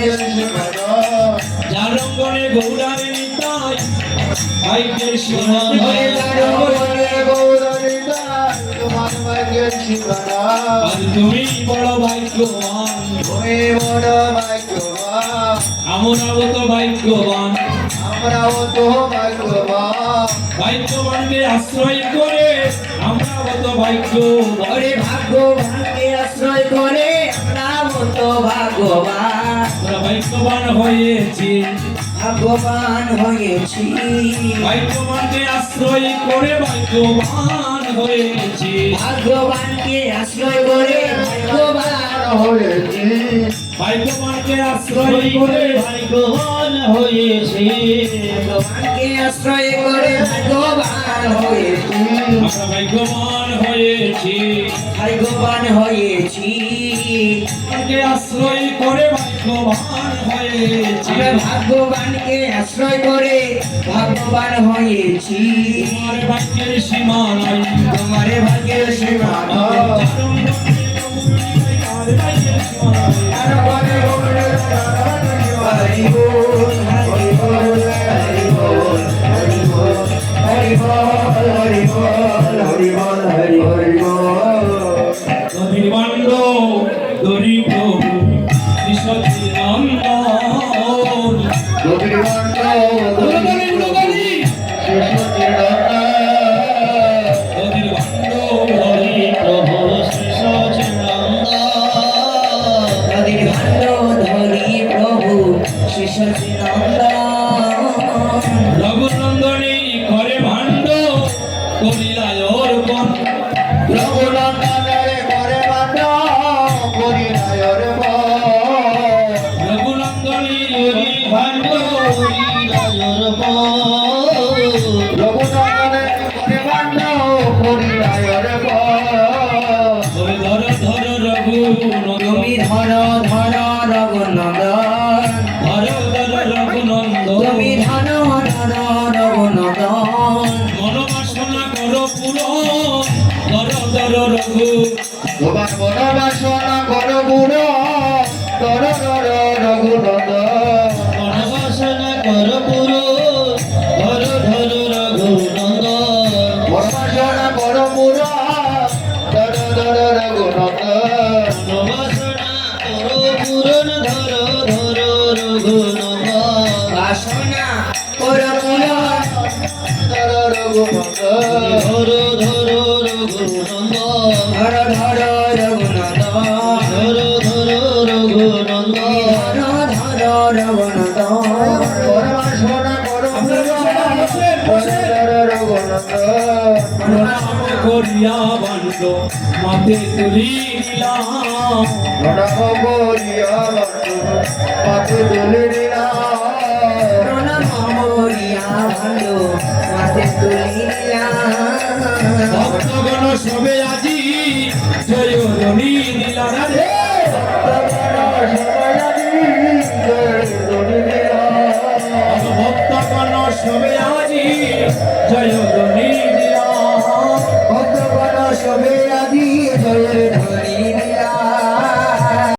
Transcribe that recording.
যার রঙ্গনে গৌরাঙ্গে নিতাই ভাগ্যের সীমা আজ তুমি বড় ভাগ্যবান আমরাও তো ভাগ্যবান ভাগ্যবানকে আশ্রয় করে আমরাও তো ভাগ্যবান ভাগ্যবানকে আশ্রয় করে আমরাও তো ভাগ্যবান ভাগ্যবান হয়েছি ভাগ্যবান হয়েছি ভাগ্যবানকে আশ্রয় করে ভাগ্যবান হয়েছি ভাগ্যবানকে আশ্রয় করে ভাগ্যবান হয়েছি ভাগ্যবানকে আশ্রয় করে ভাগ্যবান হয়েছি ভাগ্যবানকে আশ্রয় করে ভাগ্যবান হয়েছি আমরা ভাগ্যবান হয়েছি ভাগ্যবান হয়েছি ভাগ্যকে আশ্রয় করে ভাগ্যবান হয়েছি আমরা ভাগ্যবানকে আশ্রয় করে ভাগ্যবান হয়েছি তোমার ভাগ্যের সীমা নাই তোমার ভাগ্যের সীমা নাই হরি বল হরি বল হরি বল হরি বল হরি বল হরি বল হরি বল হরি হরি বল দধি বান্ড দরি প্রভু শ্রী সচ্চিদানন্দন দধি বান্ড দরি প্রভু শ্রী সচ্চিদানন্দন দধি বান্ড দরি প্রভু শ্রী সচ্চিদানন্দন দধি বান্ড ধরি প্রভু শ্রী সচ্চিদানন্দন রঘুনন্দনী করে ভাণ্ড করিলায় অর্পণ রঘুনন্দনের করে ভাণ্ড করিলায় অর্পণ রঘুনন্দনী ভাণ্ড করিলায় অর্পণ রঘুনন্দনের করে ভাণ্ড করিলায় অর্পণ ধর ধর ধর রঘু তুমি ধর ধর রঘুনন্দন ধর ধর রঘুনন্দ তুমি ধর ধর রঘুনন্দন মনোবাসনা করো পুরো ধর ধর রঘু তোমার মনোবাসনা করো বুড়ো ধর ধর রঘুনন্দন মনোবাসনা করো পুরো ধর ধর রঘুনন্দ মনোবাসনা করো বুড়ো ধর ধর রঘুনন্দন মনোবাসনা করো পূরণ ধর ধর রঘুনন্দ বাসনা করো বুড়ো ধর রঘুনন্দন ধর ধর রঘুনন্দ ধর ধর রঘুনন্দন ধর ধর রঘুনন্দ ধর ধর রঘুনন্দন মনোবাসনা করো বুড়ো ধর রঘুনন্দন নাম করিয়া বান্ড মাতে তুলিলাম প্রণাম করিয়া মাথে তুলে দিলাম প্রণাম করিয়া ভালো মাথে তুলে দিলাম ভক্তগণ সবে আজি জয় ধ্বনি দিলা রে ভক্তগণ সবে আজি জয় ধ্বনি